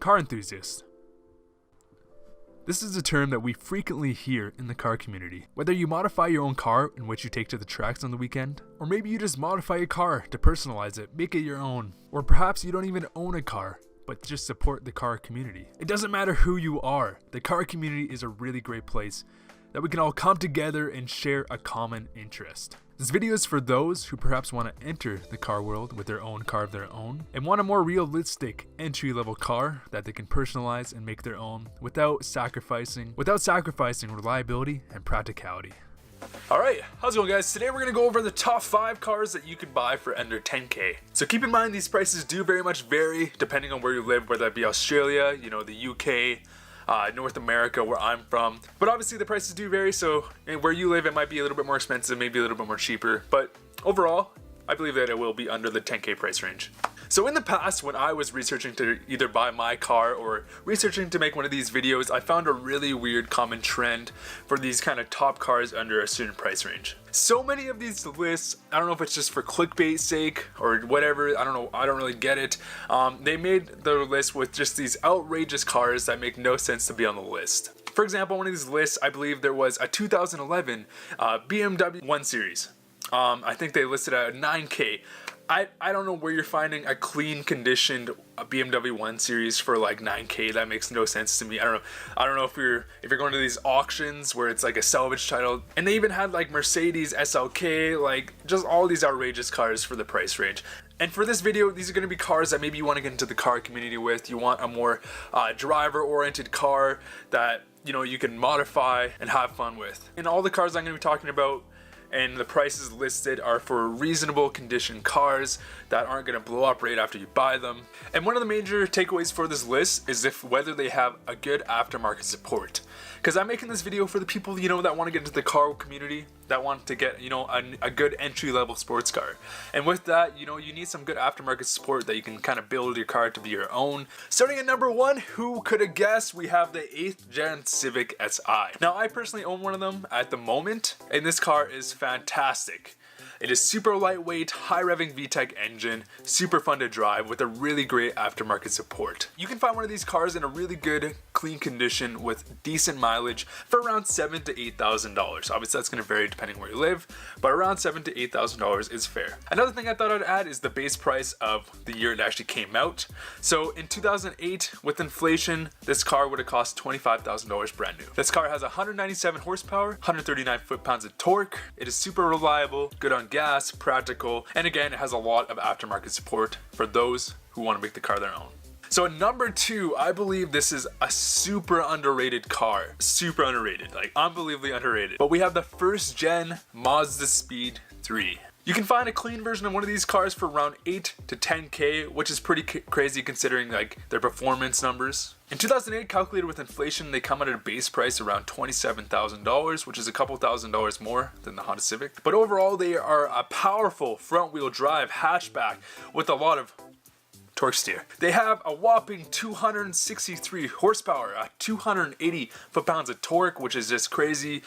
car enthusiast. This is a term that we frequently hear in the car community. Whether you modify your own car in which you take to the tracks on the weekend, or maybe you just modify your car to personalize it, make it your own, or perhaps you don't even own a car, but just support the car community. It doesn't matter who you are, the car community is a really great place that we can all come together and share a common interest. This video is for those who perhaps want to enter the car world with their own car of their own and want a more realistic entry-level car that they can personalize and make their own without sacrificing reliability and practicality. Alright, how's it going, guys? Today we're going to go over the top 5 cars that you could buy for under 10k. So keep in mind these prices do very much vary depending on where you live, whether that be Australia, the UK, North America, where I'm from. But obviously the prices do vary, so where you live it might be a little bit more expensive, maybe a little bit more cheaper, but overall I believe that it will be under the 10k price range. So in the past, when I was researching to either buy my car or researching to make one of these videos, I found a really weird common trend for these kind of top cars under a certain price range. So many of these lists, I don't know if it's just for clickbait sake or whatever, I don't know, I don't really get it. They made the list with just these outrageous cars that make no sense to be on the list. For example, one of these lists, I believe there was a 2011 BMW 1 Series. I think they listed at 9k. I don't know where you're finding a clean conditioned BMW 1 Series for like 9k. That makes no sense to me. I don't know if you're going to these auctions where it's like a salvage title, and they even had like Mercedes SLK, like just all these outrageous cars for the price range. And for this video, these are going to be cars that maybe you want to get into the car community with. You want a more driver-oriented car that you can modify and have fun with. And all the cars I'm going to be talking about and the prices listed are for reasonable condition cars that aren't going to blow up right after you buy them. And one of the major takeaways for this list is whether they have a good aftermarket support. Because I'm making this video for the people that want to get into the car community, that want to get a good entry-level sports car. And with that, you need some good aftermarket support that you can kind of build your car to be your own. Starting at number 1, who could have guessed, we have the 8th gen Civic Si. Now I personally own one of them at the moment, and this car is fantastic. It is super lightweight, high revving VTEC engine, super fun to drive with a really great aftermarket support. You can find one of these cars in a really good, clean condition with decent mileage for around $7,000 to $8,000. Obviously that's going to vary depending where you live, but around $7,000 to $8,000 is fair. Another thing I thought I'd add is the base price of the year it actually came out. So in 2008, with inflation, this car would have cost $25,000 brand new. This car has 197 horsepower, 139 foot-pounds of torque. It is super reliable, good on gas, practical, and again, it has a lot of aftermarket support for those who want to make the car their own. So at number 2, I believe this is a super underrated car. Super underrated, like unbelievably underrated. But we have the 1st gen Mazda Speed 3. You can find a clean version of one of these cars for around 8 to 10k, which is pretty crazy considering like their performance numbers. In 2008, calculated with inflation, they come at a base price around $27,000, which is a couple $1,000s more than the Honda Civic. But overall, they are a powerful front-wheel drive hatchback with a lot of torque steer. They have a whopping 263 horsepower, 280 foot-pounds of torque, which is just crazy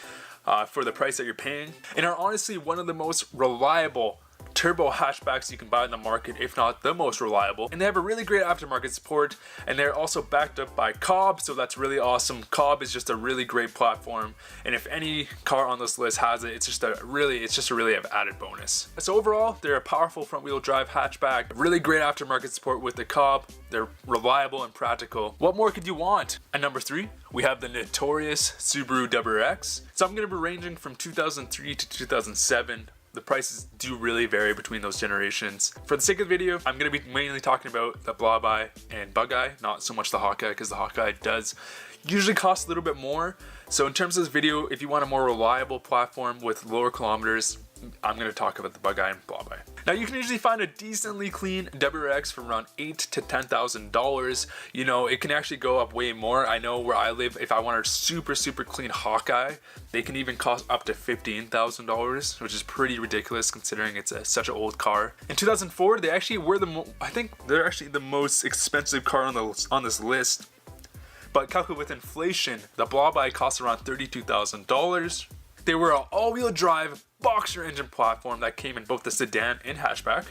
for the price that you're paying, and are honestly one of the most reliable turbo hatchbacks you can buy in the market, if not the most reliable. And they have a really great aftermarket support, and they're also backed up by Cobb, so that's really awesome. Cobb is just a really great platform, and if any car on this list has it, it's just a really added bonus. So overall, they're a powerful front-wheel drive hatchback, really great aftermarket support with the Cobb. They're reliable and practical. What more could you want? At number 3, we have the notorious Subaru WRX. So I'm going to be ranging from 2003 to 2007. The prices do really vary between those generations. For the sake of the video, I'm going to be mainly talking about the Blaubai and Bug-Eye, not so much the Hawkeye, because the Hawkeye does usually cost a little bit more. So in terms of this video, if you want a more reliable platform with lower kilometers, I'm going to talk about the Bug-Eye and Blaubai. Now you can usually find a decently clean WRX for around $8,000 to $10,000. It can actually go up way more. I know where I live, if I want a super clean Hawkeye, they can even cost up to $15,000, which is pretty ridiculous considering it's such an old car. In 2004, they actually were I think they're actually the most expensive car on this list. But calculated with inflation, the Blaubai costs around $32,000. They were an all-wheel drive boxer engine platform that came in both the sedan and hatchback.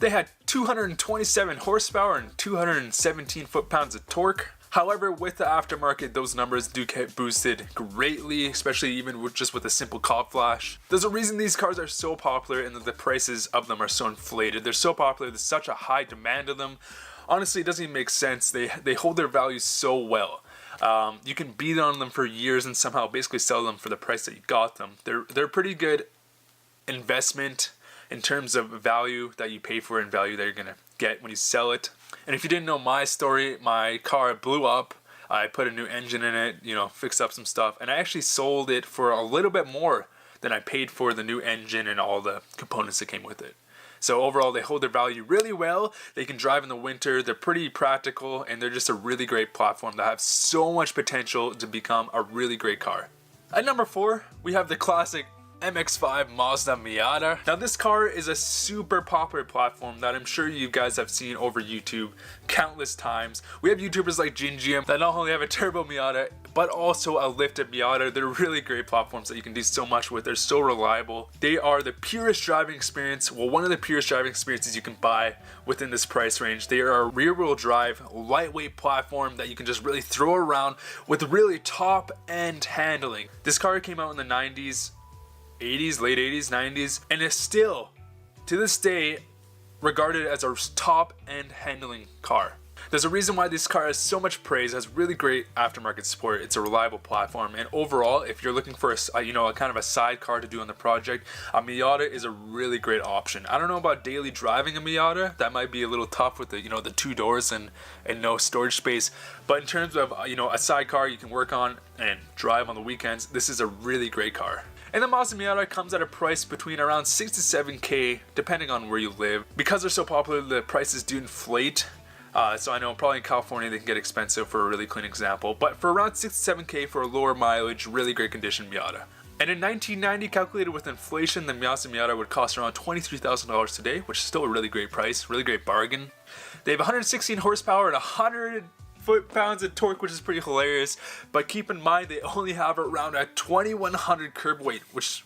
They had 227 horsepower and 217 foot-pounds of torque. However, with the aftermarket, those numbers do get boosted greatly, especially even with just with a simple cop flash. There's a reason these cars are so popular and that the prices of them are so inflated. They're so popular, there's such a high demand of them. Honestly, it doesn't even make sense. They hold their value so well. You can beat on them for years and somehow basically sell them for the price that you got them. They're pretty good investment in terms of value that you pay for and value that you're gonna get when you sell it. And if you didn't know my story, my car blew up. I put a new engine in it, fixed up some stuff, and I actually sold it for a little bit more than I paid for the new engine and all the components that came with it. So overall, they hold their value really well. They can drive in the winter. They're pretty practical, and they're just a really great platform that have so much potential to become a really great car. At number 4, we have the classic MX-5 Mazda Miata. Now this car is a super popular platform that I'm sure you guys have seen over YouTube countless times. We have YouTubers like GM that not only have a turbo Miata but also a lifted Miata. They're really great platforms that you can do so much with. They're so reliable. They are the purest driving experience, well, one of the purest driving experiences you can buy within this price range. They are a rear-wheel drive, lightweight platform that you can just really throw around with really top-end handling. This car came out in the 90s, 80s, late 80s, 90s, and is still, to this day, regarded as a top-end handling car. There's a reason why this car has so much praise, has really great aftermarket support. It's a reliable platform, and overall, if you're looking for a kind of a sidecar to do on the project, a Miata is a really great option. I don't know about daily driving a Miata. That might be a little tough with the the 2 doors and no storage space. But in terms of a sidecar you can work on and drive on the weekends, this is a really great car. And the Mazda Miata comes at a price between around 6 to 7K, depending on where you live. Because they're so popular, the prices do inflate. So I know probably in California they can get expensive for a really clean example. But for around 6 to 7K for a lower mileage, really great condition Miata. And in 1990, calculated with inflation, the Mazda Miata would cost around $23,000 today, which is still a really great price, really great bargain. They have 116 horsepower and 100 foot-pounds of torque, which is pretty hilarious, but keep in mind they only have around a 2100 curb weight, which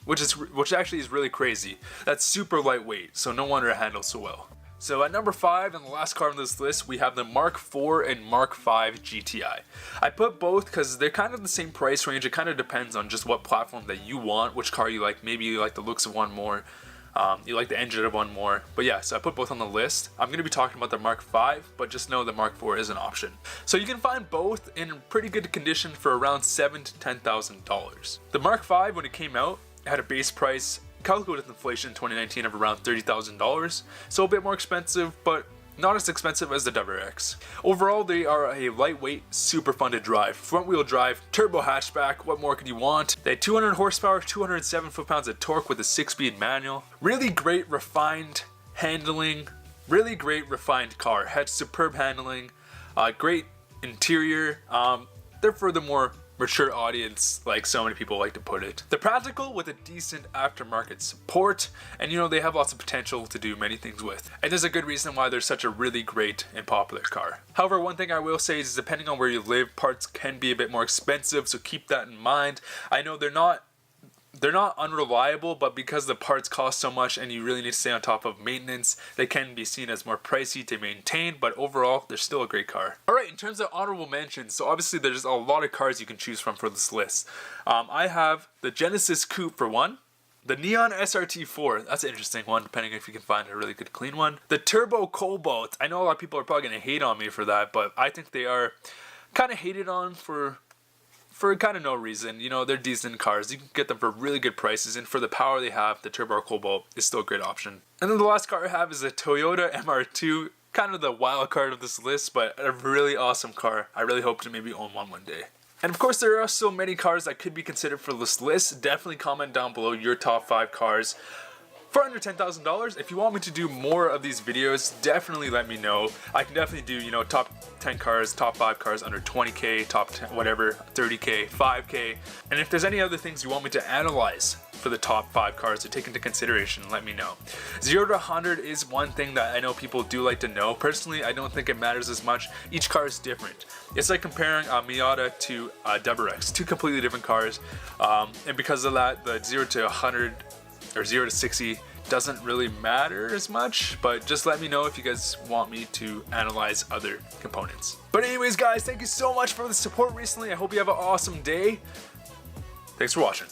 actually is really crazy. That's super lightweight, so no wonder it handles so well. So at number 5, and the last car on this list, we have the Mark IV and Mark V GTI. I put both because they're kind of the same price range. It kind of depends on just what platform that you want, which car you like. Maybe you like the looks of one more, you like the engine of one more. But yeah, so I put both on the list. I'm going to be talking about the Mark V, but just know the Mark IV is an option. So you can find both in pretty good condition for around $7,000 to $10,000. The Mark V, when it came out, had a base price calculated with inflation in 2019 of around $30,000, so a bit more expensive, but not as expensive as the WRX. Overall, they are a lightweight, super fun to drive. Front wheel drive, turbo hatchback, what more could you want? They had 200 horsepower, 207 foot-pounds of torque with a 6-speed manual. Really great refined handling, really great refined car. Had superb handling, great interior. They're for the more mature audience, like so many people like to put it. They're practical with a decent aftermarket support, and they have lots of potential to do many things with. And there's a good reason why they're such a really great and popular car. However, one thing I will say is depending on where you live, parts can be a bit more expensive, so keep that in mind. I know they're not unreliable, but because the parts cost so much and you really need to stay on top of maintenance, they can be seen as more pricey to maintain, but overall, they're still a great car. Alright, in terms of honorable mentions, so obviously there's a lot of cars you can choose from for this list. I have the Genesis Coupe for one, the Neon SRT4, that's an interesting one, depending if you can find a really good clean one. The Turbo Cobalt, I know a lot of people are probably going to hate on me for that, but I think they are kind of hated on for kind of no reason. They're decent cars. You can get them for really good prices, and for the power they have, the Turbo Cobalt is still a great option. And then the last car I have is a Toyota MR2, kind of the wild card of this list, but a really awesome car. I really hope to maybe own one day. And of course, there are so many cars that could be considered for this list. Definitely comment down below your top 5 cars for under $10,000. If you want me to do more of these videos, definitely let me know. I can definitely do, top 10 cars, top 5 cars under 20K, top 10, whatever, 30K, 5K. And if there's any other things you want me to analyze for the top 5 cars to take into consideration, let me know. 0 to 100 is one thing that I know people do like to know. Personally, I don't think it matters as much. Each car is different. It's like comparing a Miata to a WRX, 2 completely different cars. And because of that, the 0 to 100 or 0 to 60 doesn't really matter as much, but just let me know if you guys want me to analyze other components. But anyways, guys, thank you so much for the support recently. I hope you have an awesome day. Thanks for watching.